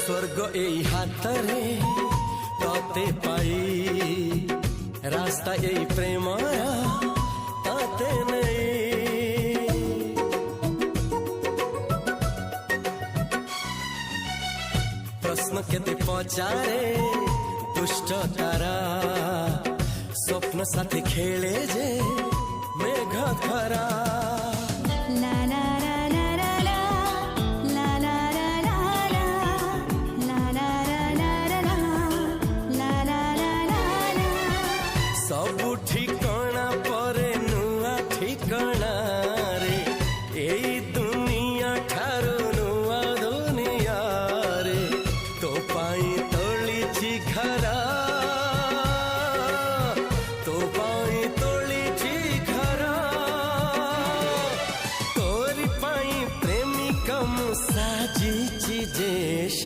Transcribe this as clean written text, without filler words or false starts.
स्वर्ग এই হাতরে ততে পাই রাস্তা এই প্রেমায়া তাতে নেই प्रश्न केते पचारे दुष्ट तारा स्वप्न साथी खेले जे मेघ खरा ला ला